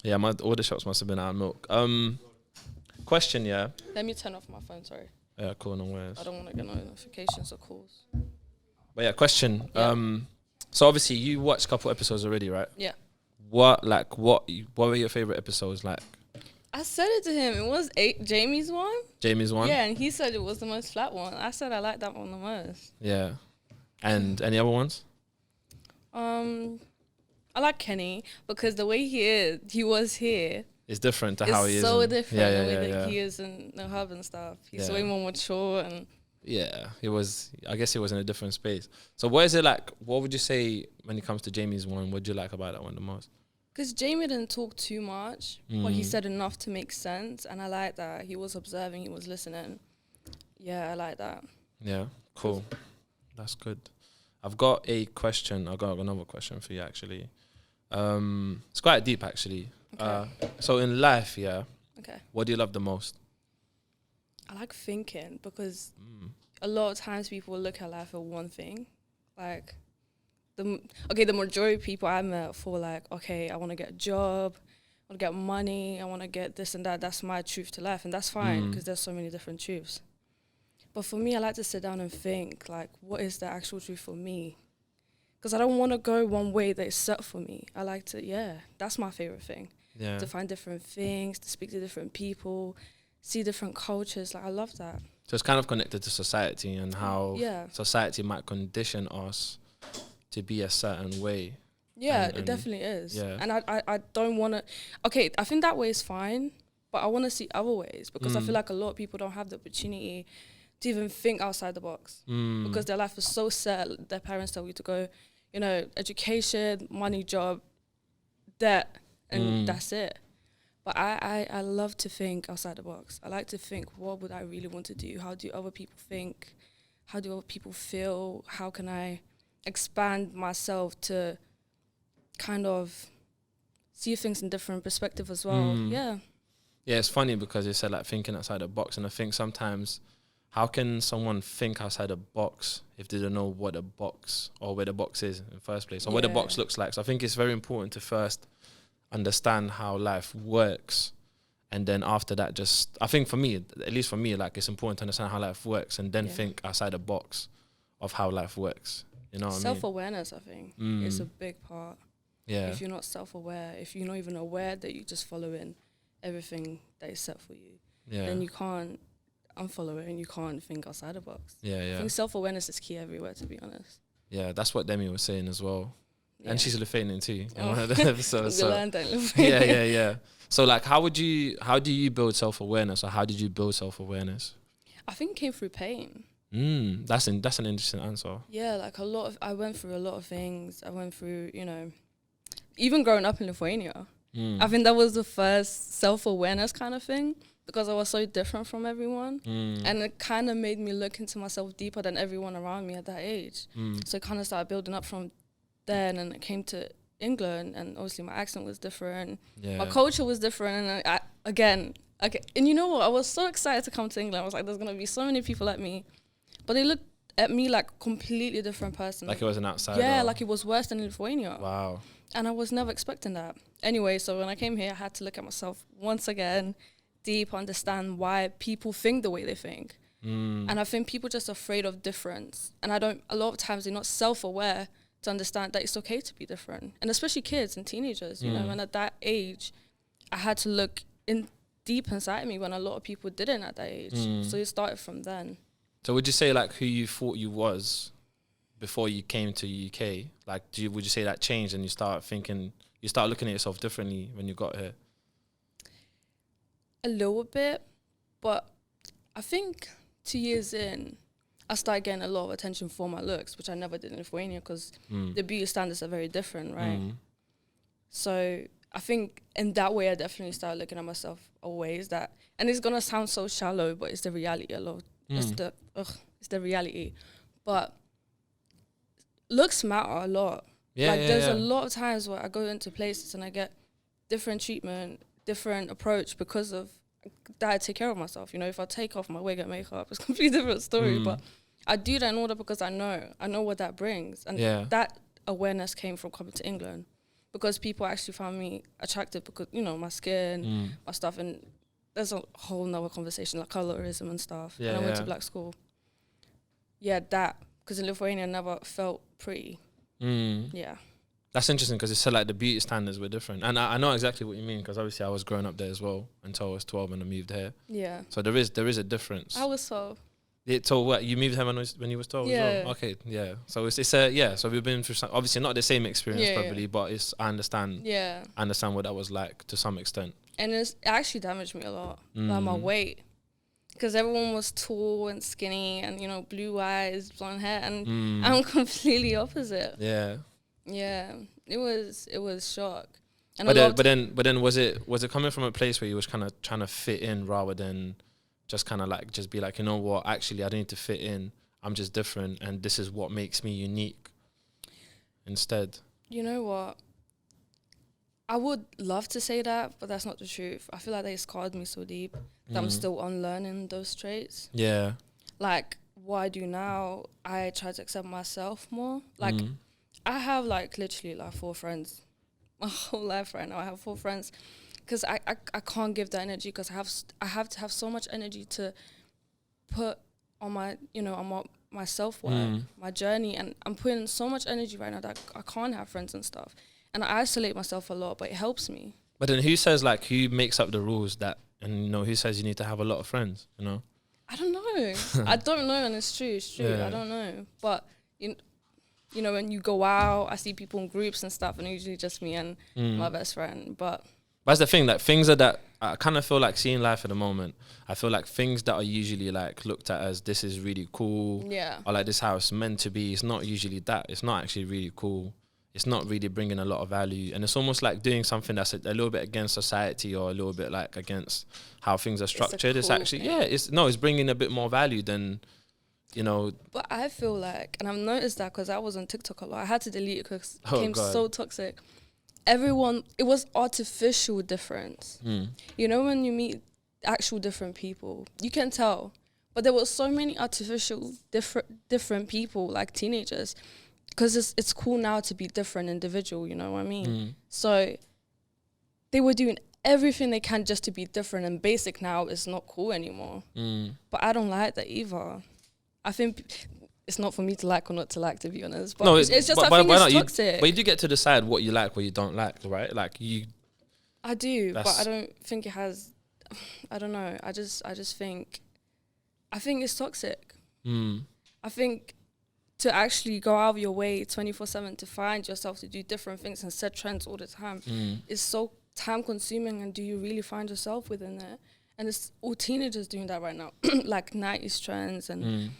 Yeah, all the shots must have been out of milk. Question, yeah. Let me turn off my phone, sorry. Yeah, cool, no worries. I don't want to get no notifications or calls. But yeah, question. Yeah. So obviously you watched a couple episodes already, right? Yeah. What were your favorite episodes like? I said it to him. It was Jamie's one. Jamie's one? Yeah, and he said it was the most flat one. I said I like that one the most. Yeah. And any other ones? I like Kenny because the way he was here. It's different to how he is. It's so different the way that yeah. he is in the hub and stuff. He's way more mature and... Yeah, I guess he was in a different space. So what is it like, what would you say when it comes to Jamie's one, what do you like about that one the most? Because Jamie didn't talk too much, but he said enough to make sense. And I like that. He was observing, he was listening. Yeah, I like that. Yeah, cool. That's good. I've got another question for you, actually. It's quite deep, actually. Okay. So in life, Okay. what do you love the most? I like thinking because a lot of times people look at life as one thing. Like, the majority of people I met for like, okay, I want to get a job, I want to get money, I want to get this and that. That's my truth to life. And that's fine because there's so many different truths. But for me, I like to sit down and think, like, what is the actual truth for me? Because I don't want to go one way that is set for me. I like to, that's my favorite thing. Yeah. To find different things, to speak to different people, see different cultures. Like, I love that. So it's kind of connected to society and how Yeah. society might condition us to be a certain way. Yeah, And it definitely is. yeah. And I don't want to... Okay, I think that way is fine, but I want to see other ways because I feel like a lot of people don't have the opportunity to even think outside the box because their life is so set. Their parents tell you to go, education, money, job, debt, and that's it. But I love to think outside the box. I like to think, what would I really want to do? How do other people think? How do other people feel? How can I expand myself to kind of see things in different perspective as well? Yeah. Yeah, it's funny because you said like thinking outside the box, and I think sometimes how can someone think outside the box if they don't know what the box or where the box is in the first place or what the box looks like? So I think it's very important to first understand how life works, and then after that, I think for me, at least for me, like it's important to understand how life works and then think outside the box of how life works. You know what I mean? Self-awareness, I think, is a big part. Yeah. If you're not self-aware, if you're not even aware that you're just following everything that is set for you, then you can't unfollow it and you can't think outside the box. I think self-awareness is key everywhere, to be honest. Yeah, that's what Demi was saying as well. Yeah. And she's Lithuanian too. In one of the episodes. Yeah. So like, how do you build self-awareness, or how did you build self-awareness? I think it came through pain. That's an interesting answer. Yeah, like I went through a lot of things. I went through, even growing up in Lithuania. I think that was the first self-awareness kind of thing because I was so different from everyone. And it kind of made me look into myself deeper than everyone around me at that age. So it kind of started building up from then, and it came to England, and obviously my accent was different. My culture was different, and and you know what? I was so excited to come to England. I was like, there's going to be so many people like me. But they looked at me like a completely different person. Like it was an outsider. Yeah, like it was worse than in Lithuania. Wow. And I was never expecting that. Anyway, so when I came here, I had to look at myself once again, deep, understand why people think the way they think. And I think people are just afraid of difference. And a lot of times they're not self-aware to understand that it's okay to be different. And especially kids and teenagers, and at that age, I had to look deep inside me when a lot of people didn't at that age. So it started from then. So would you say like who you thought you was before you came to UK? Like, would you say that changed and you start looking at yourself differently when you got here? A little bit, but I think 2 years in, I started getting a lot of attention for my looks, which I never did in Lithuania because the beauty standards are very different, right? So I think in that way, I definitely started looking at myself always and it's going to sound so shallow, but it's the reality a lot. It's the reality. But looks matter a lot. There's a lot of times where I go into places and I get different treatment, different approach because of that I take care of myself. If I take off my wig and makeup, it's a completely different story. But I do that in order because I know what that brings. And that awareness came from coming to England. because people actually found me attractive because, you know, my skin, my stuff. And there's a whole nother conversation, like colorism and stuff. Yeah, and I went to black school. Yeah, that. Because in Lithuania, I never felt pretty. Yeah. That's interesting because it said like the beauty standards were different. And I know exactly what you mean because obviously I was growing up there as well until I was 12 and I moved here. Yeah. So there is a difference. I was 12. So what, you moved here when you was 12 as well? Okay, yeah. So so we've been through obviously not the same experience probably, but I understand what that was like to some extent. And it actually damaged me a lot, like my weight. Because everyone was tall and skinny and, you know, blue eyes, blonde hair, and I'm completely opposite. Yeah. Yeah, it was shock. And but then was it coming from a place where you was kind of trying to fit in rather than just kind of like just be like, you know what, actually I don't need to fit in, I'm just different and this is what makes me unique instead? You know what, I would love to say that, but that's not the truth. I feel like they scarred me so deep that I'm still unlearning those traits. Yeah. Like what I do now, I try to accept myself more. Like I have like literally like 4 friends my whole life right now. I have 4 friends because I can't give that energy because I have to have so much energy to put on my, you know, on my self-work, my journey. And I'm putting so much energy right now that I can't have friends and stuff. And I isolate myself a lot, but it helps me. But then who makes up the rules that, and you know, who says you need to have a lot of friends, you know? I don't know. I don't know, and it's true. Yeah. I don't know. But, you know, when you go out, I see people in groups and stuff, and usually just me and my best friend. But that's the thing, like things that I kind of feel like seeing life at the moment. I feel like things that are usually like looked at as this is really cool, or like this how it's meant to be. It's not usually that. It's not actually really cool. It's not really bringing a lot of value, and it's almost like doing something that's a little bit against society or a little bit like against how things are structured. It's actually it's bringing a bit more value than, you know. But I feel like, and I've noticed that because I was on TikTok a lot. I had to delete it because it became so toxic. It was artificial difference. You know, when you meet actual different people, you can tell. But there were so many artificial different people, like teenagers. Because it's cool now to be different individual, you know what I mean? So they were doing everything they can just to be different, and basic now is not cool anymore. But I don't like that either. I think it's not for me to like or not to like, to be honest. But no, it's just I think it's toxic. But you do get to decide what you like, what you don't like, right? Like you. I do, but I don't think it has. I don't know. I just think. I think it's toxic. I think. To actually go out of your way 24/7 to find yourself to do different things and set trends all the time is so time consuming. And do you really find yourself within it? And it's all teenagers doing that right now, like 90s trends and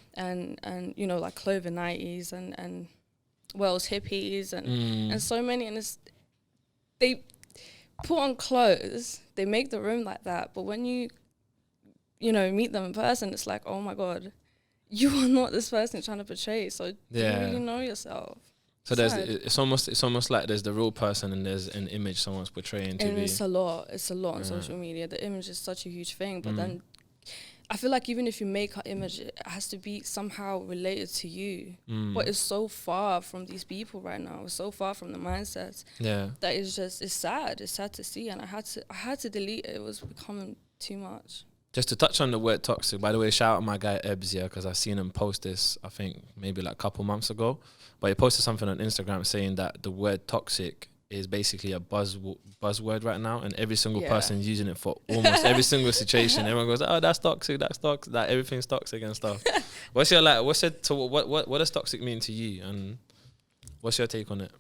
you know, like clothing 90s and Wells hippies and so many. And they put on clothes, they make the room like that, but when you know, meet them in person, it's like, oh my God, you are not this person trying to portray. So do you really know yourself? So it's almost like there's the real person and there's an image someone's portraying to and be. It's a lot on social media. The image is such a huge thing, but then I feel like even if you make an image, it has to be somehow related to you. But it's so far from these people right now. It's so far from the mindsets. Yeah, that is just, it's sad. It's sad to see, and I had to delete it. It was becoming too much. Just to touch on the word toxic, by the way, shout out my guy Ebbs, because I've seen him post this, I think maybe like a couple months ago. But he posted something on Instagram saying that the word toxic is basically a buzzword right now, and every single person's using it for almost every single situation. Everyone goes, "Oh, that's toxic, that everything's toxic and stuff." What does toxic mean to you, and what's your take on it?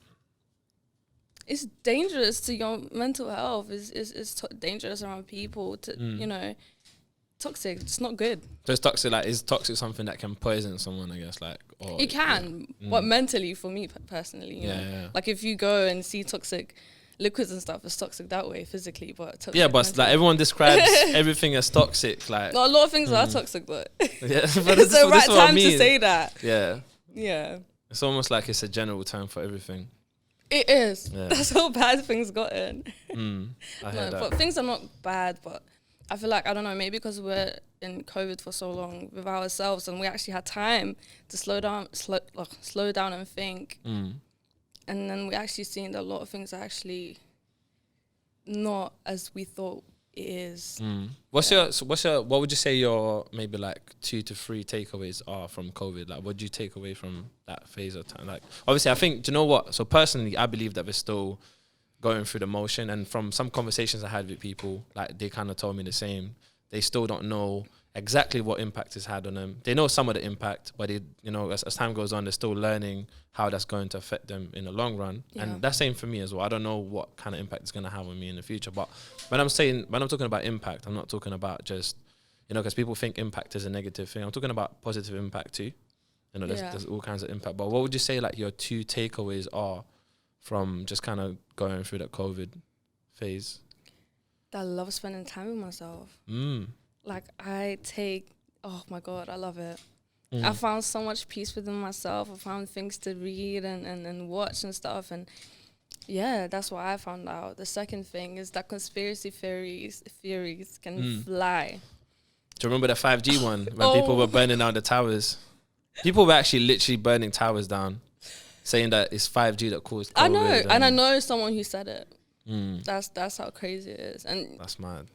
It's dangerous to your mental health. It's dangerous around people to you know. Toxic, it's not good. So it's toxic, like, is toxic something that can poison someone, I guess, like, or it can, but mentally, for me personally, you know, like if you go and see toxic liquids and stuff, it's toxic that way physically, but toxic but mentally. Like everyone describes everything as toxic, like no, a lot of things are toxic, but but it's the right time to say that. Yeah, it's almost like it's a general term for everything. It is. That's how bad things gotten. I hear that. But things are not bad, but I feel like, I don't know, maybe because we're in COVID for so long with ourselves and we actually had time to slow down and think. And then we actually seen that a lot of things are actually not as we thought it is. What would you say your maybe like 2 to 3 takeaways are from COVID? Like, what do you take away from that phase of time? Like, obviously, I think, do you know what? So personally, I believe that we're still going through the motion. And from some conversations I had with people, like, they kind of told me the same. They still don't know exactly what impact it's had on them. They know some of the impact, but they, you know, as time goes on, they're still learning how that's going to affect them in the long run. Yeah. And that's same for me as well. I don't know what kind of impact it's going to have on me in the future. But when I'm talking about impact, I'm not talking about just, you know, because people think impact is a negative thing. I'm talking about positive impact too. You know, there's all kinds of impact. But what would you say like your 2 takeaways are from just kind of going through that COVID phase? That I love spending time with myself. Like, oh my God, I love it. I found so much peace within myself. I found things to read and watch and stuff. And yeah, that's what I found out. The second thing is that conspiracy theories can fly. Do you remember the 5G one when people were burning down the towers? People were actually literally burning towers down, saying that it's 5G that caused COVID. I know, and I know someone who said it. That's how crazy it is. And that's mad.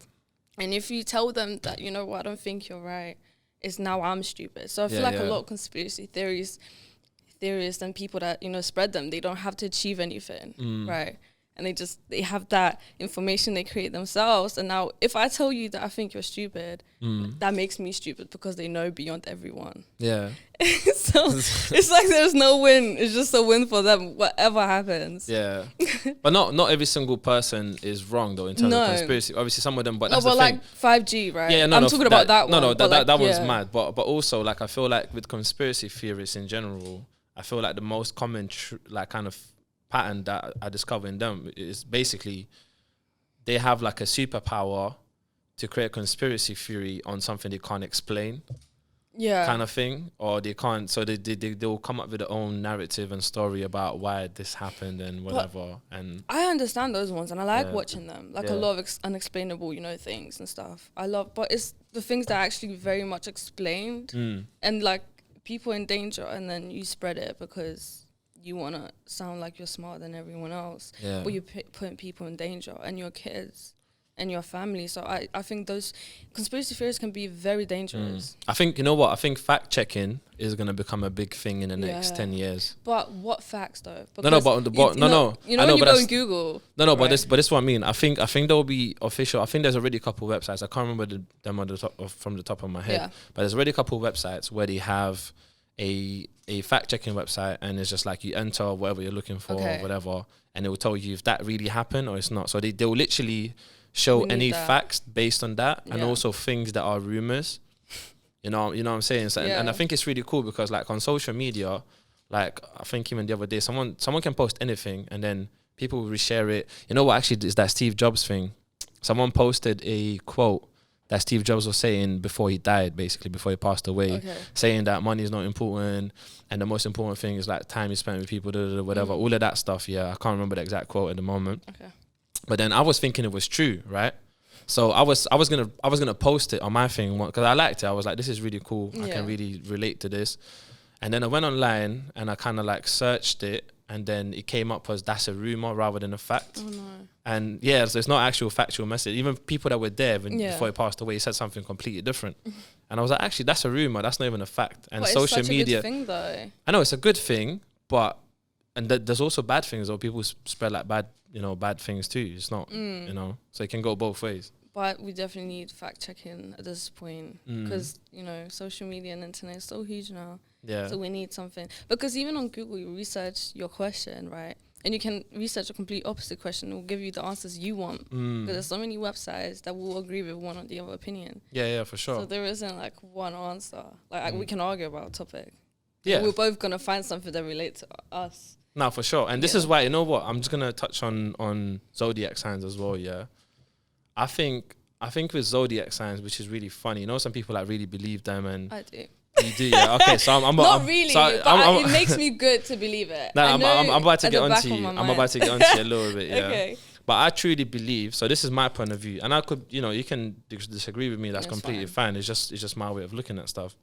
And if you tell them that, you know what, I don't think you're right, it's now I'm stupid. So I feel like a lot of conspiracy theorists and people that, you know, spread them, they don't have to achieve anything, right? And they have that information they create themselves. And now if I tell you that I think you're stupid, that makes me stupid because they know beyond everyone. Yeah. So it's like there's no win. It's just a win for them, whatever happens. Yeah. But not every single person is wrong though in terms of conspiracy. Obviously some of them, but that's the thing. Like 5G, right? Yeah, I'm talking about that one. That one's mad. But also like I feel like with conspiracy theorists in general, I feel like the most common like kind of pattern that I discover in them is basically they have like a superpower to create a conspiracy theory on something they can't explain, kind of thing, or they can't. So they'll come up with their own narrative and story about why this happened and whatever. And I understand those ones, and I like watching them. Like a lot of unexplainable, you know, things and stuff. But it's the things that are actually very much explained, and like people in danger, and then you spread it because you want to sound like you're smarter than everyone else, but you're putting people in danger and your kids and your family. So I think those conspiracy theories can be very dangerous. I think, you know what, I think fact checking is going to become a big thing in the next 10 years. But what facts though? You know when you go on Google. But this is what I mean. I think there will be official. I think there's already a couple of websites. I can't remember them on the top from the top of my head. But there's already a couple of websites where they have a fact-checking website, and it's just like you enter whatever you're looking for or whatever, and it will tell you if that really happened or it's not. So they'll literally show any facts based on that, and also things that are rumors. You know what I'm saying? So, and I think it's really cool because like on social media, like I think even the other day, someone can post anything and then people will reshare it. You know what actually is that Steve Jobs thing? Someone posted a quote that Steve Jobs was saying before he died, basically, before he passed away, saying that money is not important and the most important thing is like time you spend with people, whatever, all of that stuff. Yeah, I can't remember the exact quote at the moment. But then I was thinking it was true, right? So I was gonna post it on my thing because I liked it. I was like, this is really cool. I can really relate to this. And then I went online and I kind of like searched it, and then it came up as that's a rumor rather than a fact. Oh no. And so it's not actual factual message. Even people that were there before he passed away said something completely different. And I was like, actually, that's a rumor. That's not even a fact. And but social it's such media. A good thing, though. I know it's a good thing, but there's also bad things. Or people spread like bad things too. It's not, so it can go both ways. But we definitely need fact checking at this point because social media and internet is so huge now. Yeah. So we need something, because even on Google you research your question, right? And you can research a complete opposite question. It will give you the answers you want. Because there's so many websites that will agree with one or the other opinion. Yeah, for sure. So there isn't like one answer. Like we can argue about a topic. Yeah. We're both going to find something that relates to us. No, for sure. And this is why, you know what? I'm just going to touch on zodiac signs as well, yeah. I think with zodiac signs, which is really funny, some people like really believe them, and I do. You do, yeah. Okay, so I'm not really, but it makes me good to believe it. No, I'm about to get onto you. I'm about to get onto you a little bit, yeah. Okay. But I truly believe. So this is my point of view, and I could, you can disagree with me. That's completely fine. It's just my way of looking at stuff.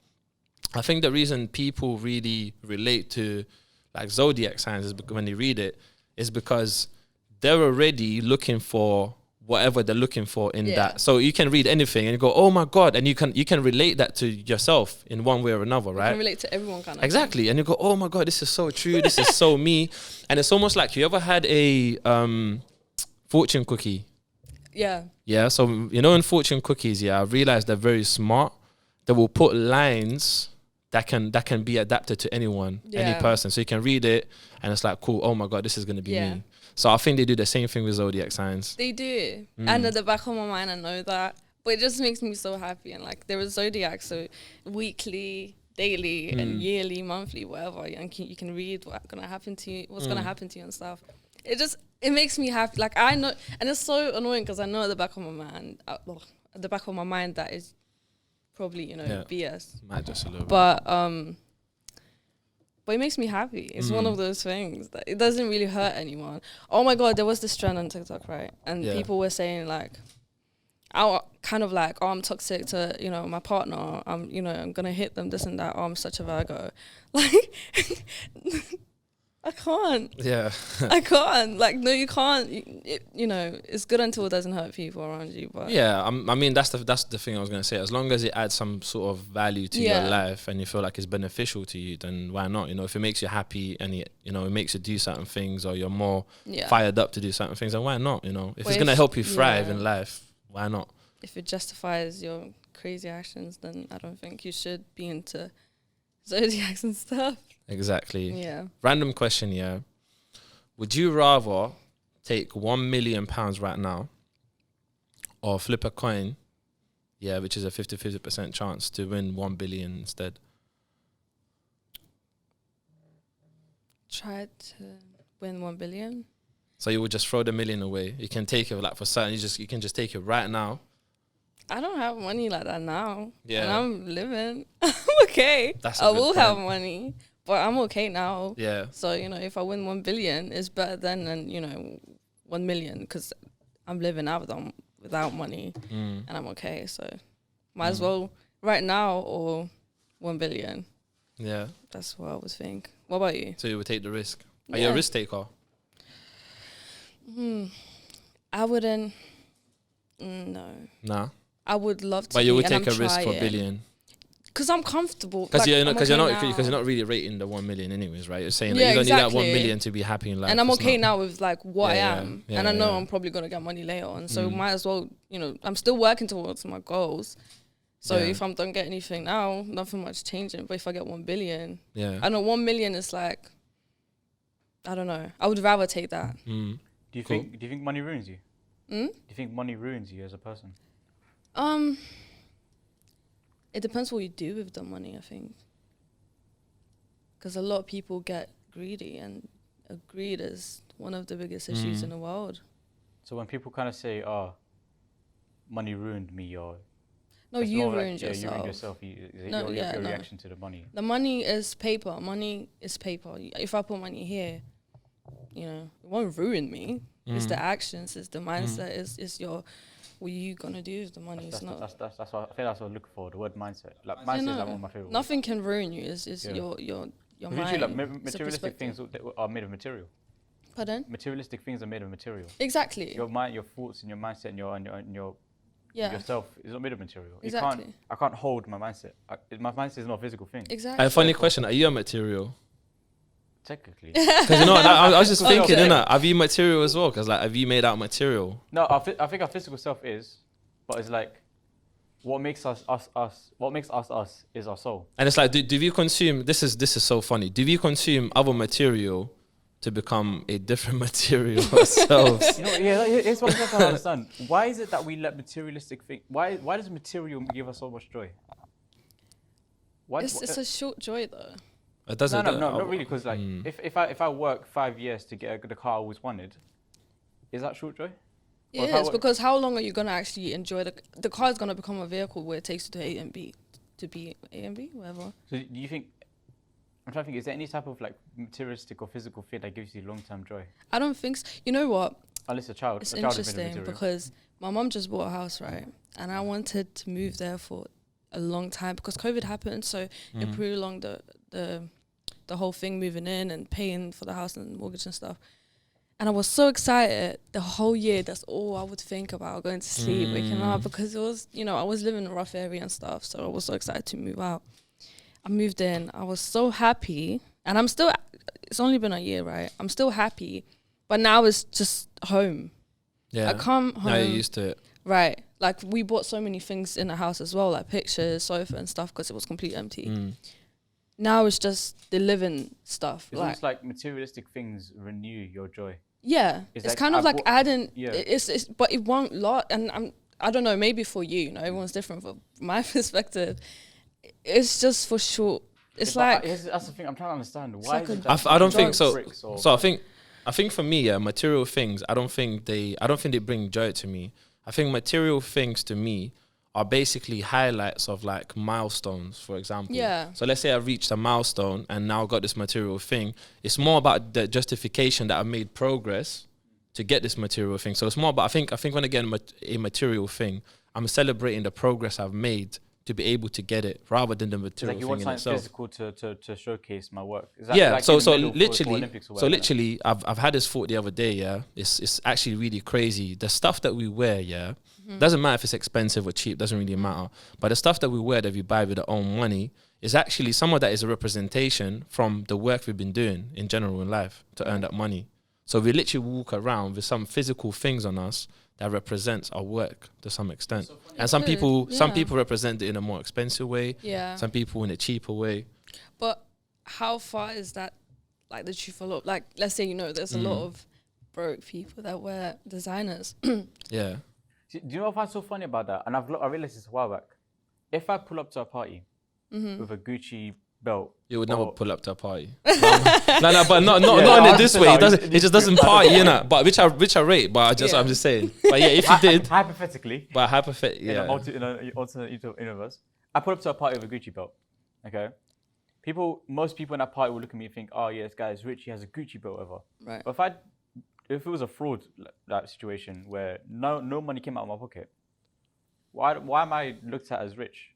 I think the reason people really relate to like zodiac signs, is when they read it, is because they're already looking for whatever they're looking for in that. So you can read anything and you go, oh my God, and you can relate that to yourself in one way or another, right? You can relate to everyone kind of exactly thing. And you go, oh my God, this is so true, this is so me. And it's almost like, you ever had a fortune cookie? Yeah, so in fortune cookies, I realized they're very smart. They will put lines that can be adapted to anyone, any person. So you can read it and it's like, cool, oh my God, this is going to be me. So I think they do the same thing with zodiac signs. They do. And at the back of my mind, I know that. But it just makes me so happy. And like, there was zodiac, so weekly, daily, and yearly, monthly, whatever. And you can read what's going to happen to you, and stuff. It makes me happy. Like, I know, and it's so annoying because I know at the back of my mind, that is probably, BS. Might just a little bit. But it makes me happy. It's one of those things that it doesn't really hurt anyone. Oh my God, there was this trend on TikTok, right? And people were saying like, I'm toxic to, my partner. I'm going to hit them, this and that. Oh, I'm such a Virgo. Like, I can't. Yeah. I can't. Like, no, you can't. It's good until it doesn't hurt people around you. But yeah, I mean, that's the thing I was going to say. As long as it adds some sort of value to your life and you feel like it's beneficial to you, then why not? If it makes you happy and it makes you do certain things, or you're more fired up to do certain things, then why not? If it's going to help you thrive in life, why not? If it justifies your crazy actions, then I don't think you should be into zodiacs and stuff. Exactly. Yeah. Random question, would you rather take £1 million right now or flip a coin, which is a 50% chance to win 1 billion instead? Try to win 1 billion. So you would just throw the million away. You can take it like for certain. You can just take it right now. I don't have money like that now. Yeah. And I'm living. I'm okay. I will have money, but I'm okay now. Yeah. So, if I win 1 billion, it's better than 1 million, because I'm living out without money and I'm okay. So might as well right now or 1 billion. Yeah. That's what I would think. What about you? So you would take the risk. Are you a risk taker? I wouldn't. No. Nah. I would love to. But you would take a risk for $1 billion. Because I'm comfortable. Because you're not really rating the 1 million anyways, right? You're saying that you don't need that 1 million to be happy in life. And I'm okay now with like what I am. Yeah, and I know I'm probably gonna get money later on. So might as well, I'm still working towards my goals. So if I don't get anything now, nothing much changing. But if I get 1 billion, I know 1 million is like, I don't know. I would rather take that. Do you think money ruins you? Do you think money ruins you as a person? It depends what you do with the money, I think. Because a lot of people get greedy, and greed is one of the biggest issues in the world. So when people kind of say, "Oh, money ruined me," or no, you ruined yourself. You ruined yourself. Your reaction to the money. The money is paper. Money is paper. If I put money here, it won't ruin me. It's the actions. It's the mindset. It's your. What are you gonna do with the money? That's what I think. That's what I look for. The word mindset. Like mindset is like one of my favorite. Nothing can ruin you. It's your mind. Like materialistic things are made of material. Pardon? Materialistic things are made of material. Exactly. Your mind, your thoughts, and your mindset, and your yourself is not made of material. Exactly. I can't hold my mindset. My mindset is not a physical thing. Exactly. A funny question: are you a material? Technically. Because I was just thinking, are you material as well? Because have you made out material? No, I think our physical self is, but it's like, what makes us what makes us is our soul. And it's like, do you consume? This is so funny. Do you consume other material to become a different material ourselves? It's what I don't understand. Why is it that we let materialistic things? Why does material give us so much joy? It's a short joy though. It doesn't. No, not really. Because like, if I work 5 years to get the car I always wanted, is that short joy? It is, because how long are you gonna actually enjoy the car? Is gonna become a vehicle where it takes you to A and B, whatever. So do you think? I'm trying to think. Is there any type of like materialistic or physical thing that gives you long-term joy? I don't think so. You know what? Unless a child. It's a child interesting because my mum just bought a house, right? And I wanted to move there for a long time because COVID happened, so it prolonged the the whole thing, moving in and paying for the house and mortgage and stuff. And I was so excited the whole year. That's all I would think about, going to sleep, waking up, because it was, you know, I was living in a rough area and stuff. So I was so excited to move out. I moved in. I was so happy. And I'm still, it's only been a year, right? I'm still happy. But now it's just home. Yeah. I come home. Now you're used to it. Right. Like, we bought so many things in the house as well, like pictures, sofa and stuff, because it was completely empty. Now it's just the living stuff. It's almost like materialistic things renew your joy. Yeah, it's like kind of like adding. Yeah. It's but it won't lot. And I don't know. Maybe for you, you know, everyone's different. From my perspective, it's just for short. It's like that's the thing I'm trying to understand. Why like is it I don't think so. So So I think for me, yeah, material things. I don't think they bring joy to me. I think material things to me are basically highlights of like milestones, for example. Yeah. So let's say I reached a milestone and now got this material thing. It's more about the justification that I made progress to get this material thing. So it's more about, I think when I get a material thing, I'm celebrating the progress I've made to be able to get it, rather than the material like you thing want in something itself. physical to showcase my work. Is that Yeah, like so getting a medal for literally, Olympics or whatever? I've had this thought the other day. Yeah, it's actually really crazy. The stuff that we wear, yeah, doesn't matter if it's expensive or cheap. Doesn't really matter. But the stuff that we wear that we buy with our own money is actually some of that is a representation from the work we've been doing in general in life to earn that money. So we literally walk around with some physical things on us that represents our work to some extent. And some people represent it in a more expensive way. Yeah. Some people in a cheaper way. But how far is that, like, the truth a lot? Like, let's say, you know, there's a lot of broke people that wear designers. Yeah. Do you know what I find so funny about that? And I realized this a while back. If I pull up to a party with a Gucci belt, You would never pull up to a party. no, but not in this way. It just doesn't party, you know. But which I rate. But I'm just saying. But yeah, if you did, hypothetically, yeah, in an alternate universe, I pull up to a party with a Gucci belt. Okay, most people in that party will look at me and think, "Oh yeah, this guy is rich. He has a Gucci belt, whatever." Right. But if it was a fraud like situation where no money came out of my pocket, why am I looked at as rich?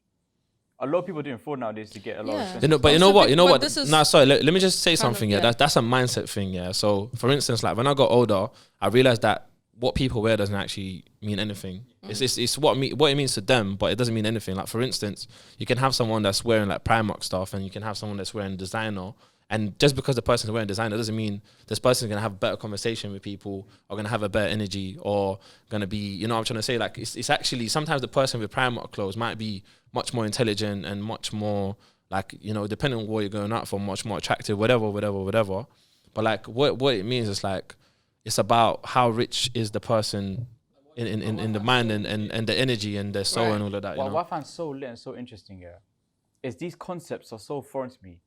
A lot of people are doing fraud nowadays to get a lot of expensive but you know what? Nah, sorry. Let me just say something. of, yeah. That's a mindset thing. Yeah. So for instance, like when I got older, I realized that what people wear doesn't actually mean anything. It's what it means to them, but it doesn't mean anything. Like for instance, you can have someone that's wearing like Primark stuff, and you can have someone that's wearing designer. And just because the person's wearing designer doesn't mean this person's gonna have a better conversation with people, or gonna have a better energy, or gonna be, you know what I'm trying to say? Like it's actually, sometimes the person with Primark clothes might be much more intelligent and much more, like, you know, depending on what you're going out for, much more attractive, whatever. But like what it means is like, it's about how rich is the person in the mind and the energy and the soul and all of that. What I find so lit and so interesting is these concepts are so foreign to me.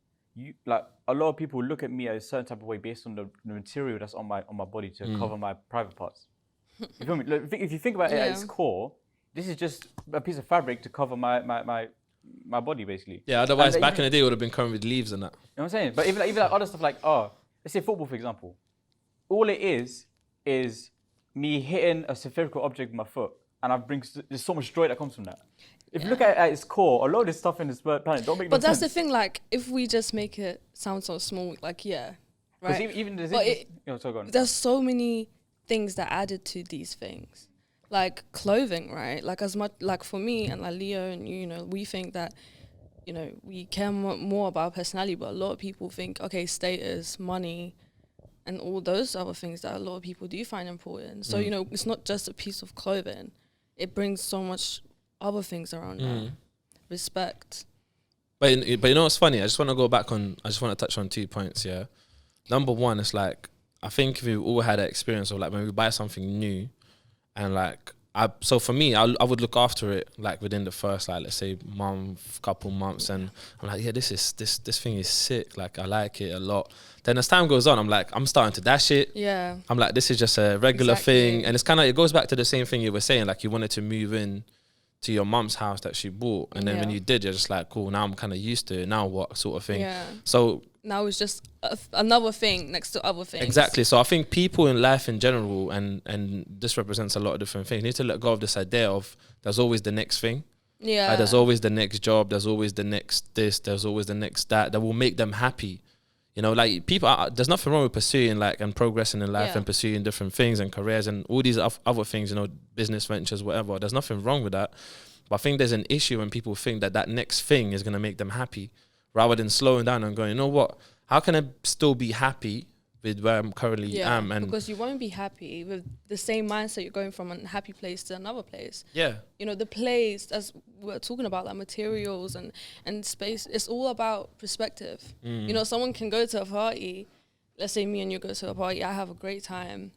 Like a lot of people look at me a certain type of way based on the material that's on my body to cover my private parts. You feel me? Like, if you think about it at its core, this is just a piece of fabric to cover my body, basically. Yeah, otherwise back in the day it would have been covered with leaves and that. You know what I'm saying? But even like other stuff like, let's say football, for example. All it is me hitting a spherical object with my foot, and there's so much joy that comes from that. If you look at its core, a lot of this stuff in this planet don't make no sense. But that's the thing, like, if we just make it sound so small, like, yeah, right? Even there's so many things that added to these things. Like clothing, right? Like as much, like for me and like Leo and you know, we think that, you know, we care more about personality, but a lot of people think, okay, status, money, and all those other things that a lot of people do find important. So, you know, it's not just a piece of clothing. It brings so much other things around that. Respect. But you know what's funny? I just want to touch on 2 points, yeah. Number one, it's like, I think we've all had an experience of like when we buy something new, and like, so for me, I would look after it like within the first, like, let's say couple months, and I'm like, yeah, this thing is sick. Like, I like it a lot. Then as time goes on, I'm like, I'm starting to dash it. Yeah. I'm like, this is just a regular thing, and it's kind of, it goes back to the same thing you were saying. Like, you wanted to move in to your mum's house that she bought, and then when you did, you're just like, cool. Now I'm kind of used to it. Now what, sort of thing. Yeah. So now it's just another thing next to other things. Exactly. So I think people in life in general, and this represents a lot of different things, need to let go of this idea of there's always the next thing. Yeah. There's always the next job. There's always the next this. There's always the next that will make them happy. You know, like people, there's nothing wrong with pursuing like and progressing in life and pursuing different things and careers and all these other things, you know, business ventures, whatever. There's nothing wrong with that. But I think there's an issue when people think that that next thing is going to make them happy rather than slowing down and going, you know what, how can I still be happy with where I'm currently am? And because you won't be happy with the same mindset. You're going from a happy place to another place. Yeah. You know, the place, as we're talking about, like materials and space, it's all about perspective. You know, someone can go to a party, let's say me and you go to a party, I have a great time,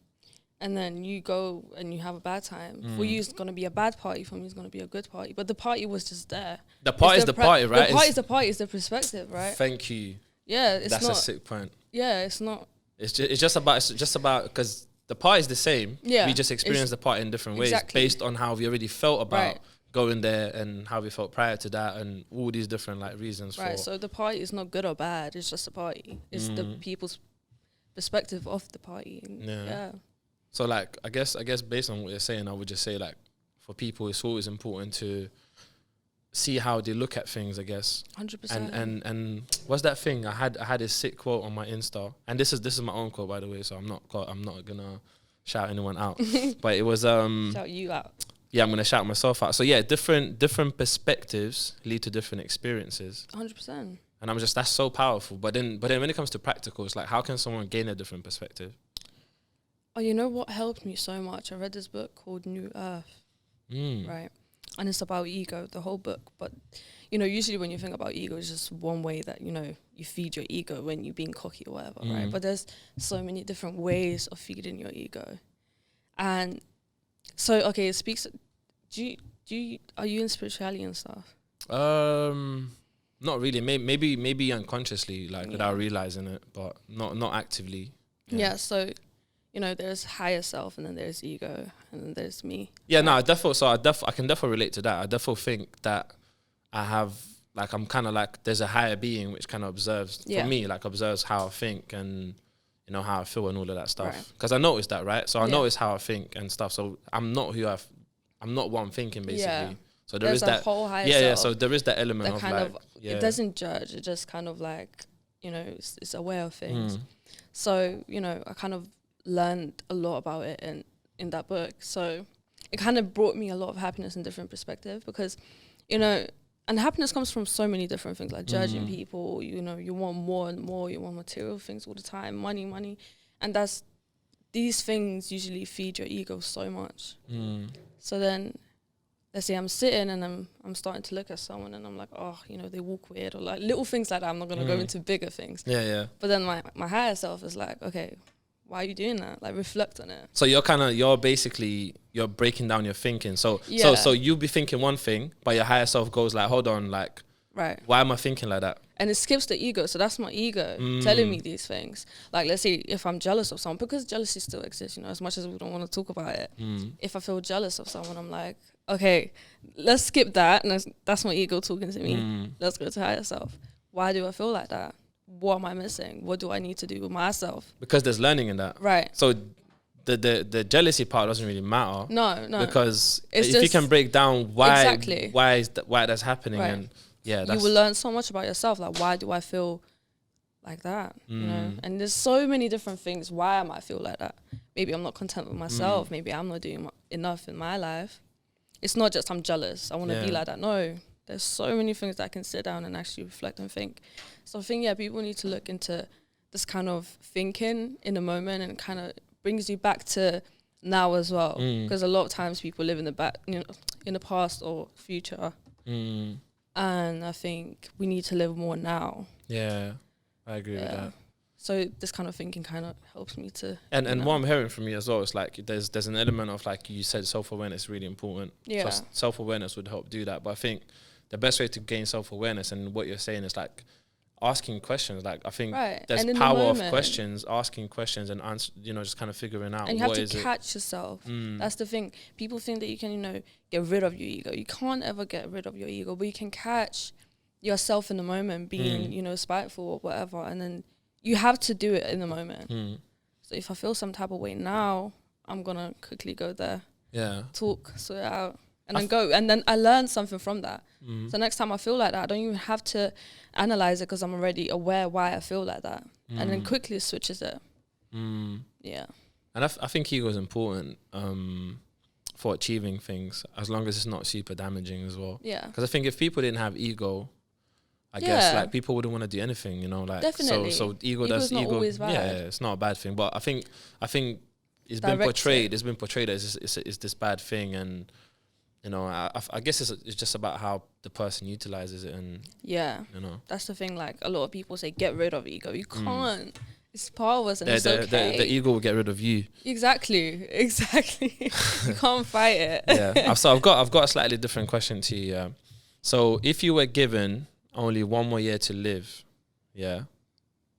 and then you go and you have a bad time. For you, it's going to be a bad party. For me, it's going to be a good party. But the party was just there. The party is the party, right? The party is the party, it's the perspective, right? Thank you. Yeah, it's That's not. a sick point. Yeah, it's not. It's just about because the party is the same. Yeah, we just experience the party in different ways based on how we already felt about going there and how we felt prior to that and all these different like reasons. Right. So the party is not good or bad. It's just a party. It's the people's perspective of the party. Yeah. So like I guess based on what you're saying, I would just say like for people, it's always important to see how they look at things, I guess. 100%. And what's that thing? I had a sick quote on my Insta, and this is my own quote, by the way. So I'm not gonna shout anyone out, but it was shout you out. Yeah, I'm gonna shout myself out. So yeah, different perspectives lead to different experiences. 100%. And I'm just, that's so powerful. But then when it comes to practical, it's like how can someone gain a different perspective? Oh, you know what helped me so much? I read this book called New Earth, right? And it's about ego, the whole book. But, you know, usually when you think about ego, it's just one way that, you know, you feed your ego when you're being cocky or whatever, right? But there's so many different ways of feeding your ego. And so, okay, it speaks, are you in spirituality and stuff? Not really. Maybe unconsciously, like without realizing it, but not actively. Yeah, so... You know, there's higher self, and then there's ego, and then there's me. Yeah, no, I can definitely relate to that. I definitely think that I have, like, I'm kind of like, there's a higher being which kind of observes, for me, like, observes how I think and, you know, how I feel and all of that stuff. Because I noticed that, right? So I notice how I think and stuff. So I'm not what I'm thinking, basically. Yeah. So there's that whole higher self. Yeah, so there is that element of, like, it doesn't judge. It just kind of, like, you know, it's aware of things. So, you know, I kind of learned a lot about it in that book. So it kind of brought me a lot of happiness and different perspective because, you know, and happiness comes from so many different things, like judging people, you know, you want more and more, you want material things all the time, money. And these things usually feed your ego so much. So then, let's say I'm sitting and I'm starting to look at someone and I'm like, oh, you know, they walk weird, or like little things like that. I'm not going to go into bigger things. Yeah. But then my higher self is like, okay, why are you doing that? Like, reflect on it. So you're breaking down your thinking. So you'll be thinking one thing, but your higher self goes like, hold on, like, why am I thinking like that? And it skips the ego. So that's my ego telling me these things. Like, let's say if I'm jealous of someone, because jealousy still exists, you know, as much as we don't want to talk about it. If I feel jealous of someone, I'm like, okay, let's skip that. And that's my ego talking to me. Let's go to higher self. Why do I feel like that? What am I missing? What do I need to do with myself? Because there's learning in that. Right. So the jealousy part doesn't really matter. No. Because if you can break down why that's happening, and you will learn so much about yourself. Like, why do I feel like that? You know? And there's so many different things. Why am I feel like that? Maybe I'm not content with myself. Maybe I'm not doing enough in my life. It's not just I'm jealous. I want to be like that. No. There's so many things that I can sit down and actually reflect and think. So I think, people need to look into this kind of thinking in the moment, and kind of brings you back to now as well. Because a lot of times people live in the past or future. And I think we need to live more now. Yeah, I agree with that. So this kind of thinking kind of helps me to... And what I'm hearing from you as well is like there's an element of, like you said, self-awareness is really important. Yeah. So self-awareness would help do that. But I think the best way to gain self-awareness, and what you're saying, is like asking questions. Like, I think there's power of questions, asking questions and answer, you know, just kind of figuring out. And you have to catch yourself. That's the thing. People think that you can, you know, get rid of your ego. You can't ever get rid of your ego, but you can catch yourself in the moment being, you know, spiteful or whatever. And then you have to do it in the moment. So if I feel some type of way now, I'm going to quickly go there. Yeah. Talk, sort it out. and then go. And then I learned something from that. So next time I feel like that, I don't even have to analyze it because I'm already aware why I feel like that. And then quickly switches it. Yeah. And I think ego is important for achieving things, as long as it's not super damaging as well. Yeah. Because I think if people didn't have ego, I guess like people wouldn't want to do anything, you know, like definitely. So ego Ego's not always bad. Yeah, it's not a bad thing, but I think it's been portrayed. It's been portrayed as it's this bad thing, and you know, I guess it's just about how the person utilizes it, and yeah, you know, that's the thing. Like a lot of people say, get rid of ego. You can't. It's part of us, and it's okay. The ego will get rid of you. Exactly. You can't fight it. Yeah. So I've got a slightly different question to you. Yeah. So if you were given only one more year to live, yeah,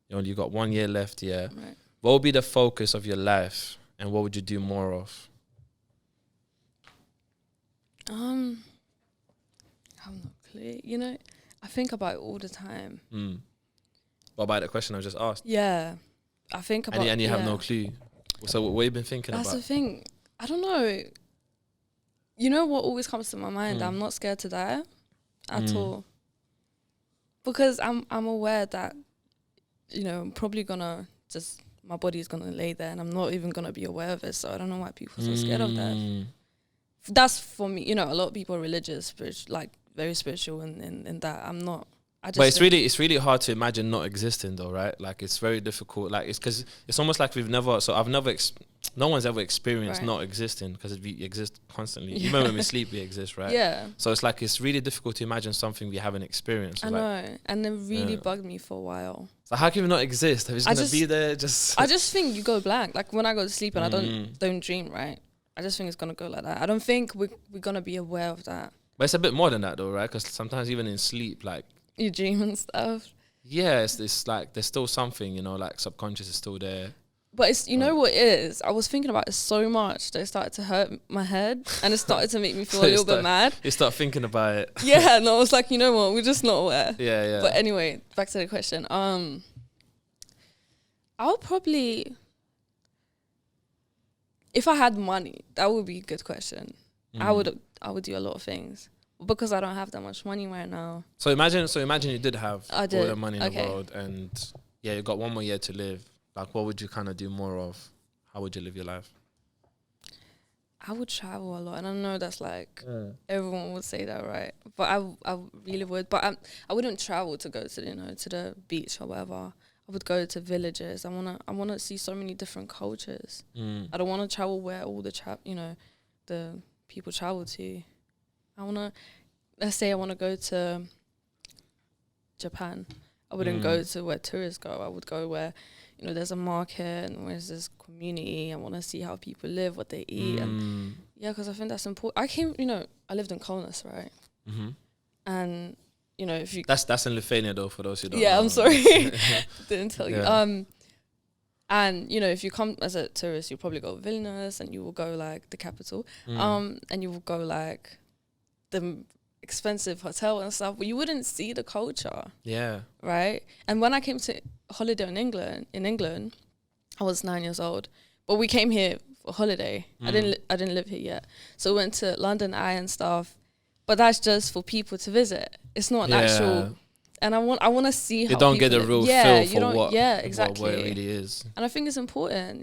you got 1 year left, yeah. Right. What would be the focus of your life, and what would you do more of? I have no clue. You know, I think about it all the time. What about the question I just asked? Yeah, I think about. And you have no clue. So what have you been thinking about? That's the thing. I don't know. You know what always comes to my mind? I'm not scared to die at all. Because I'm aware that, you know, I'm probably gonna my body's gonna lay there and I'm not even gonna be aware of it. So I don't know why people are so scared of death. That's for me. You know, a lot of people are religious, spiritual, like very spiritual, in that I'm not. But it's really hard to imagine not existing though, right? Like it's very difficult. Like it's because it's almost like no one's ever experienced not existing, because we exist constantly. Yeah. Even when we sleep, we exist, right? Yeah. So it's like it's really difficult to imagine something we haven't experienced. So I know, and it really bugged me for a while. So how can we not exist? Are we just gonna be there? I just think you go blank. Like when I go to sleep and I don't dream, right? I just think it's gonna go like that. I don't think we're gonna be aware of that. But it's a bit more than that though, right? Because sometimes even in sleep, like you dream and stuff. Yeah, it's like there's still something, you know, like subconscious is still there. But it's, you know what it is? I was thinking about it so much that it started to hurt my head and it started to make me feel a little bit mad. You start thinking about it. Yeah, and I was like, you know what? We're just not aware. Yeah. But anyway, back to the question. I would probably, if I had money, that would be a good question. I would do a lot of things. Because I don't have that much money right now. So imagine you did have all the money in the world, and you got 1 more year to live. Like, what would you kind of do more of? How would you live your life? I would travel a lot, and I know that's like everyone would say that, right? But I really would. But I wouldn't travel to go to to the beach or whatever. I would go to villages. I wanna see so many different cultures. I don't want to travel where all the the people travel to. Let's say I want to go to Japan. I wouldn't go to where tourists go. I would go where, there's a market and where's this community. I want to see how people live, what they eat. And because I think that's important. I lived in Kolness, right? And, if you... That's in Lithuania though, for those who don't know. Yeah, I'm sorry. Didn't tell you. And, if you come as a tourist, you'll probably go to Vilnius and you will go like the capital. And you will go like the expensive hotel and stuff, but you wouldn't see the culture. Yeah. Right? And when I came to holiday in England, I was 9 years old. But we came here for holiday. I didn't live here yet. So we went to London Eye and stuff. But that's just for people to visit. It's not an actual. And I want to see how you don't get a real feel for what exactly. what it really is. And I think it's important,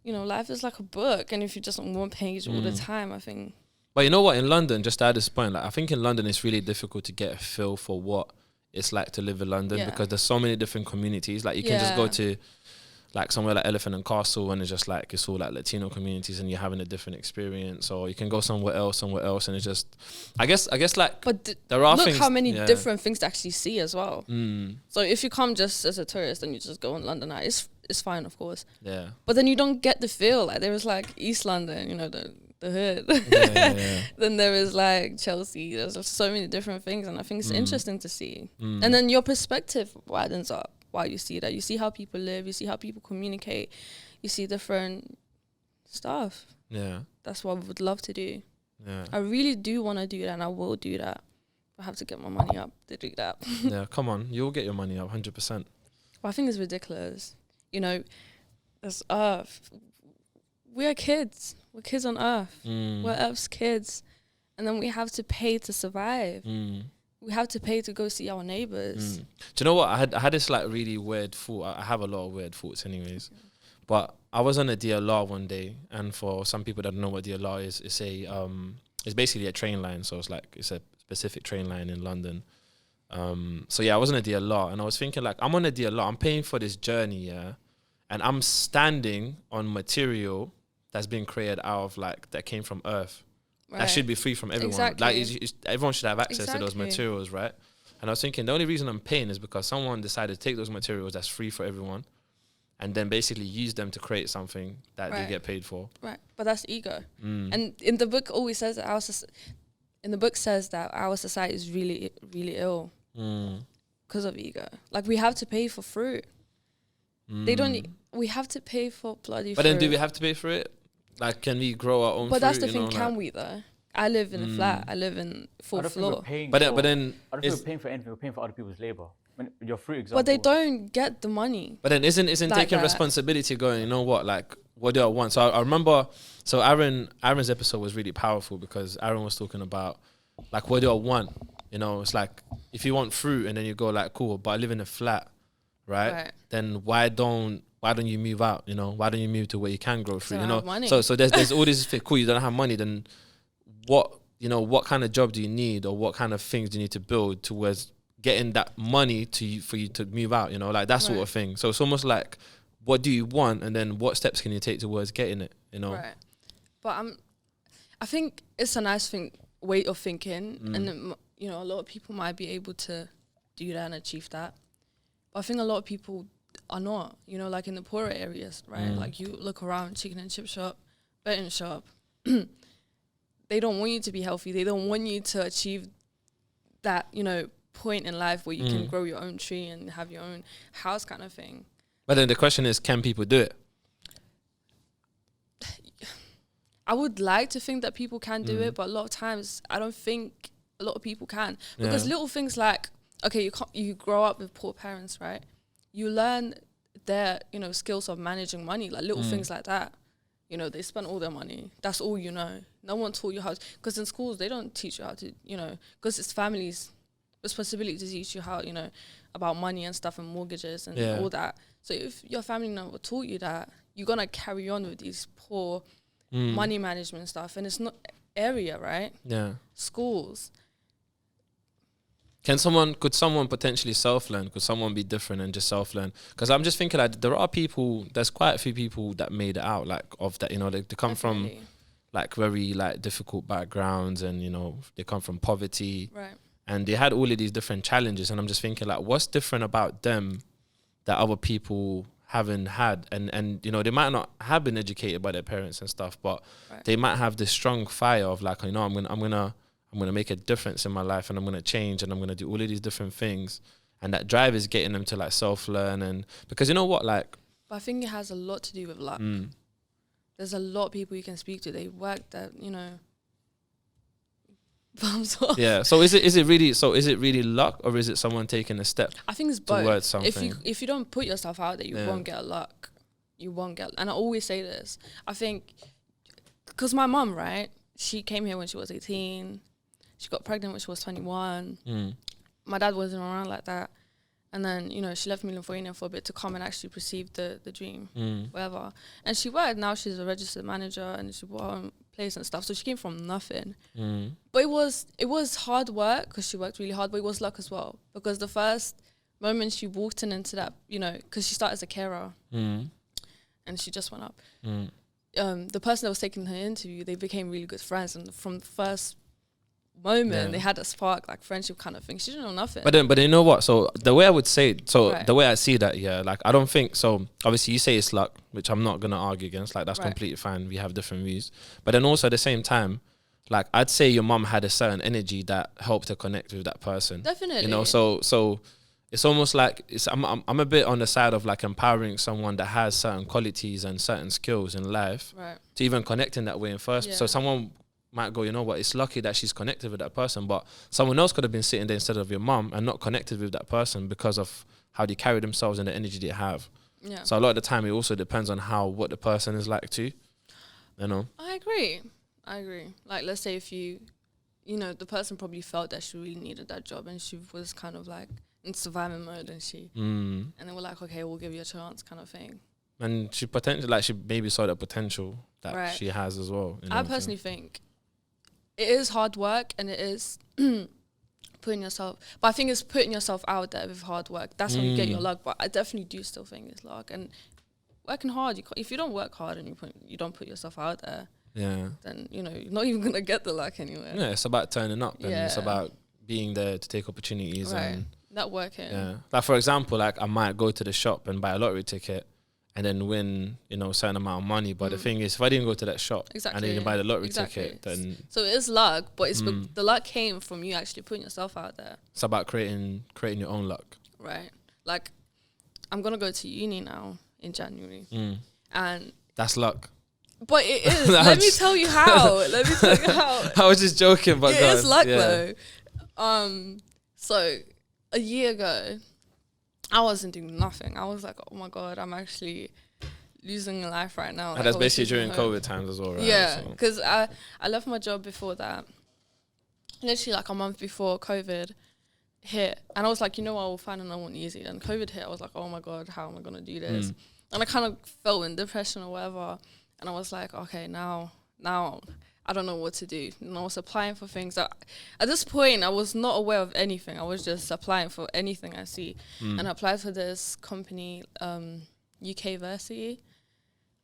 life is like a book, and if you're just on one page all the time, I think. But you know what, in London, just to add this point, like I think in London it's really difficult to get a feel for what it's like to live in London because there's so many different communities. Like you can just go to like somewhere like Elephant and Castle and it's just like it's all like Latino communities and you're having a different experience, or you can go somewhere else and it's just I guess like there are things, how many different things to actually see as well. So if you come just as a tourist and you just go on London Eye, it's fine, of course. Yeah. But then you don't get the feel. Like there was like East London, the hood. Then there is like Chelsea. There's so many different things, and I think it's interesting to see. And then your perspective widens up while you see that. You see how people live. You see how people communicate. You see different stuff. Yeah, that's what I would love to do. Yeah, I really do want to do that, and I will do that. I have to get my money up to do that. Yeah, come on, you'll get your money up 100%. But I think it's ridiculous. As Earth, we are kids. We're kids on Earth. We're Earth's kids. and then we have to pay to survive. We have to pay to go see our neighbors. Do you know what? I had this like really weird thought. I have a lot of weird thoughts anyways. But I was on a DLR one day, and for some people that don't know what DLR is, it's basically a train line. So it's a specific train line in London. So yeah, I was on a DLR, and I was thinking like, I'm on a DLR, I'm paying for this journey, yeah, and I'm standing on material that's been created out of like, that came from Earth. Right. That should be free from everyone. Exactly. Like everyone should have access to those materials, right? And I was thinking the only reason I'm paying is because someone decided to take those materials that's free for everyone, and then basically use them to create something that they get paid for. Right, but that's ego. And in the book always says that our society is really, really ill because of ego. Like, we have to pay for fruit. We have to pay for bloody fruit. But then do we have to pay for it? Like, can we grow our own fruit? But that's the thing, can we though? I live in a flat. I live in fourth floor. But then I don't think we're paying for anything. We're paying for other people's labor. When your fruit example. But they don't get the money. But then isn't like taking responsibility going, you know what, like, what do I want? So I remember, so Aaron's episode was really powerful because Aaron was talking about, like, what do I want? You know, it's like, if you want fruit and then you go like, cool, but I live in a flat, right? Then why don't you move out? You know, why don't you move to where you can grow fruit? You know, so there's all this, cool, you don't have money, then what kind of job do you need, or what kind of things do you need to build towards getting that money for you to move out, you know, like that sort of thing. So it's almost like, what do you want, and then what steps can you take towards getting it, you know? Right. But I think it's a nice way of thinking, and you know, a lot of people might be able to do that and achieve that. But I think a lot of people are not, you know, like in the poorer areas, right? Like, you look around, chicken and chip shop, betting shop, they don't want you to be healthy. They don't want you to achieve that, you know, point in life where you can grow your own tree and have your own house kind of thing. But then the question is, can people do it? I would like to think that people can do it, but a lot of times I don't think a lot of people can, because little things like, okay, you grow up with poor parents, right? You learn their, you know, skills of managing money, like little things like that. You know, they spend all their money. That's all you know. No one taught you how to, because in schools they don't teach you how to, you know, because it's families' responsibility to teach you how, you know, about money and stuff and mortgages and all that. So if your family never taught you that, you're going to carry on with these poor money management stuff. And it's not area, right? Yeah. Schools. Could someone potentially self-learn? Could someone be different and just self-learn? Because I'm just thinking, like, there's quite a few people that made it out, like, of that, you know, they come from, like, very, like, difficult backgrounds, and, you know, they come from poverty. Right. And they had all of these different challenges, and I'm just thinking, like, what's different about them that other people haven't had? And you know, they might not have been educated by their parents and stuff, but they might have this strong fire of, like, you know, I'm gonna make a difference in my life, and I'm gonna change, and I'm gonna do all of these different things. And that drive is getting them to, like, self-learn, and because, you know what, like, but I think it has a lot to do with luck. There's a lot of people you can speak to. They work that, you know. Yeah. So is it really luck, or is it someone taking a step? I think it's both. Towards something. If you don't put yourself out there, you won't get luck. You won't get. And I always say this. I think because my mum, right? She came here when she was 18. She got pregnant when she was 21. My dad wasn't around like that. And then, you know, she left me in Lithuania for a bit to come and actually perceive the dream, whatever. And she worked. Now she's a registered manager, and she bought her own place and stuff. So she came from nothing. But it was hard work, because she worked really hard, but it was luck as well. Because the first moment she walked into that, you know, because she started as a carer, and she just went up. The person that was taking her interview, they became really good friends. And from the first moment, they had a spark, like, friendship kind of thing. She didn't know nothing. But you know what? So the way I would say it, the way I see that, like, I don't think so. Obviously, you say it's luck, which I'm not gonna argue against. Like, that's completely fine. We have different views. But then also at the same time, like, I'd say your mum had a certain energy that helped her connect with that person. Definitely. You know, so it's almost like I'm a bit on the side of, like, empowering someone that has certain qualities and certain skills in life to even connect in that way in first. So someone might go, you know what, it's lucky that she's connected with that person, but someone else could have been sitting there instead of your mum and not connected with that person because of how they carry themselves and the energy they have. Yeah. So a lot of the time it also depends on what the person is like too, you know. I agree. Like, let's say if you you know, the person probably felt that she really needed that job, and she was kind of like in survival mode, and and they were like, okay, we'll give you a chance, kind of thing. And she potentially, like, she maybe saw the potential that Right. she has as well. You know I what I'm saying? personally think it is hard work, and it is putting yourself, but I think it's putting yourself out there with hard work. That's when you get your luck. But I definitely do still think it's luck, and working hard. If you don't work hard and you don't put yourself out there, then you know you're not even gonna get the luck anywhere. Yeah, it's about turning up, and it's Yeah. about being there to take opportunities. Right. And Networking. yeah, like for example, like I might go to the shop and buy a lottery ticket and then win, you know, a certain amount of money. But the thing is, if I didn't go to that shop and then buy the lottery ticket, then so it is luck, but it's the luck came from you actually putting yourself out there. it's about creating your own luck. Right. Like, I'm gonna go to uni now in January, and That's luck. but it is. Let me tell you how. Let me tell you how. I was just joking, but It is luck though. So a year ago, I wasn't doing nothing. I was like, oh my God, I'm actually losing life right now. And Like, that's I was basically during losing hope. COVID times as well, right? Yeah, So- because I left my job before that, literally like a month before COVID hit, and I was like, you know what, I will find another one easy. And COVID hit, I was like, oh my God, how am I gonna do this? And I kind of felt in depression or whatever, and I was like, okay, now I don't know what to do. And I was applying for things. At this point, I was not aware of anything. I was just applying for anything I see, and I applied for this company, UK Versity,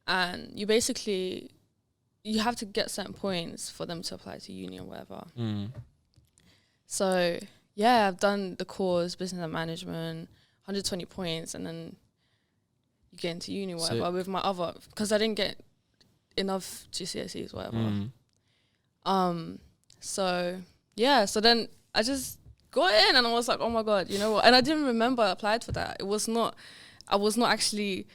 and you basically have to get certain points for them to apply to uni or whatever. So yeah, I've done the course, business and management, 120 points, and then you get into uni or whatever with my other, because I didn't get enough GCSEs, whatever. So yeah, so then I just got in, and I was like, oh my God, you know what? And I didn't remember I applied for that. I was not actually,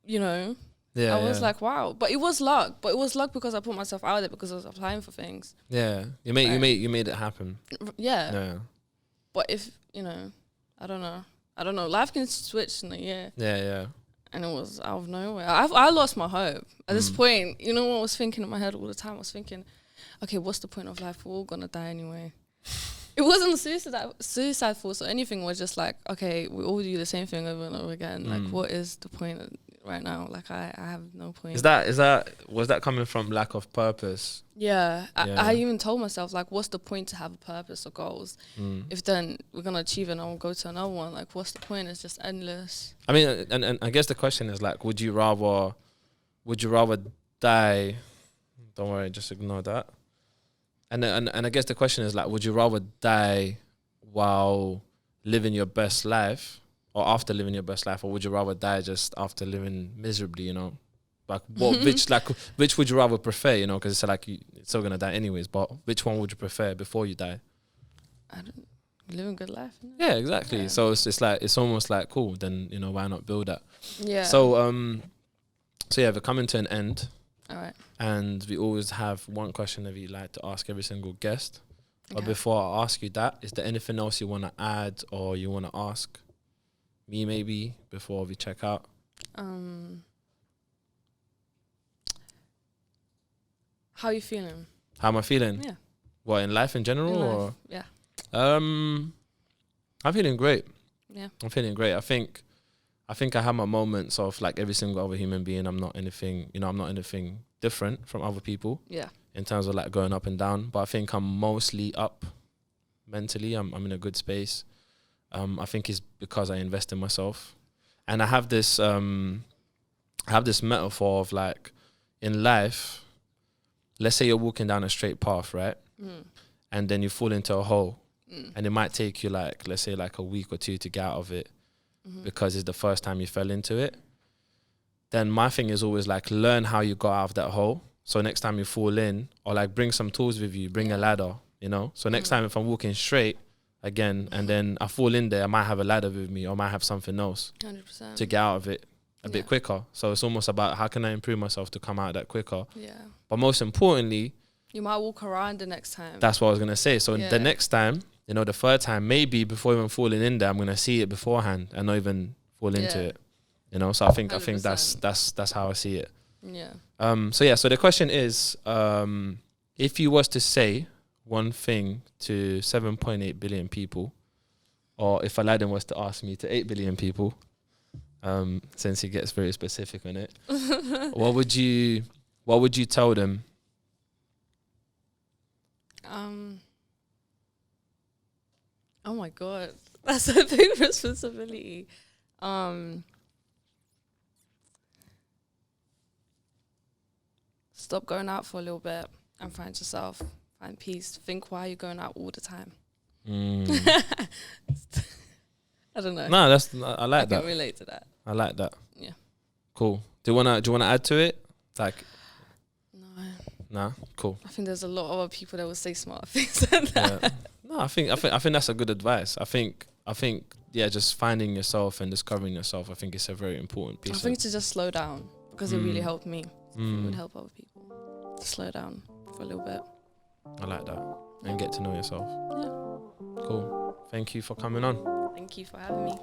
you know, Yeah, I was like, wow. But it was luck. But it was luck because I put myself out there, because I was applying for things. yeah, you made it happen. Yeah. Yeah, But if, you know, I don't know. Life can switch in a year. yeah. And it was out of nowhere. I lost my hope. At this point, you know what I was thinking in my head all the time? I was thinking, okay, what's the point of life? We're all going to die anyway. It wasn't a suicide thoughts or anything. It was just like, okay, we all do the same thing over and over again. Like, what is the point right now? Like, I have no point. Was that coming from lack of purpose? Yeah. I even told myself, like, what's the point to have a purpose or goals? If then we're going to achieve it and I'll go to another one. Like, what's the point? It's just endless. I mean, and I guess the question is like, would you rather die? Don't worry, just ignore that. And I guess the question is like, would you rather die while living your best life, or after living your best life, or would you rather die just after living miserably? You know, like which would you rather prefer? You know, because it's like you're still gonna die anyways. But which one would you prefer before you die? Living a good life. Yeah, exactly. Yeah. So it's like, it's almost like, cool. Then, you know, why not build that? Yeah. So yeah, we're coming to an end. All right. And we always have one question that we like to ask every single guest. Okay. But before I ask you that, is there anything else you want to add or you want to ask me maybe before we check out? How are you feeling? How am I feeling? Yeah. What, in life in general? In life, or yeah. I'm feeling great. Yeah. I'm feeling great. I think I have my moments of like every single other human being. I'm not anything different from other people. Yeah. In terms of like going up and down. But I think I'm mostly up mentally. I'm in a good space. I think it's because I invest in myself. And I have this metaphor of like, in life, let's say you're walking down a straight path, right? And then you fall into a hole. And it might take you like, let's say like a week or two to get out of it, because it's the first time you fell into it. Then my thing is always like, learn how you got out of that hole. So next time you fall in, or like bring some tools with you, bring a ladder, you know? So next time if I'm walking straight again, and then I fall in there, I might have a ladder with me, or I might have something else 100%. to get out of it a bit quicker. So it's almost about how can I improve myself to come out of that quicker. Yeah. But most importantly, you might walk around the next time. that's what I was going to say. So the next time, you know, the third time, maybe before even falling in there, I'm going to see it beforehand and not even fall into it. You know, so I think 100%. that's how I see it. Yeah. So the question is, if you was to say one thing to 7.8 billion people, or if Aladdin was to ask me to 8 billion people, since he gets very specific on it, what would you tell them? Oh my God, that's a big responsibility. Stop going out for a little bit and find yourself, find peace. Think why you're going out all the time. I don't know. No, I like that. I can relate to that. I like that. Yeah. Cool. Do you wanna add to it? Like, No. nah. Cool. I think there's a lot of other people that would say smart things than that. Yeah. No, I think that's a good advice. I think just finding yourself and discovering yourself. I think it's a very important piece. I think to just slow down, because it really helped me. It would help other people to slow down for a little bit. I like that. And get to know yourself. Yeah. Cool. Thank you for coming on. Thank you for having me.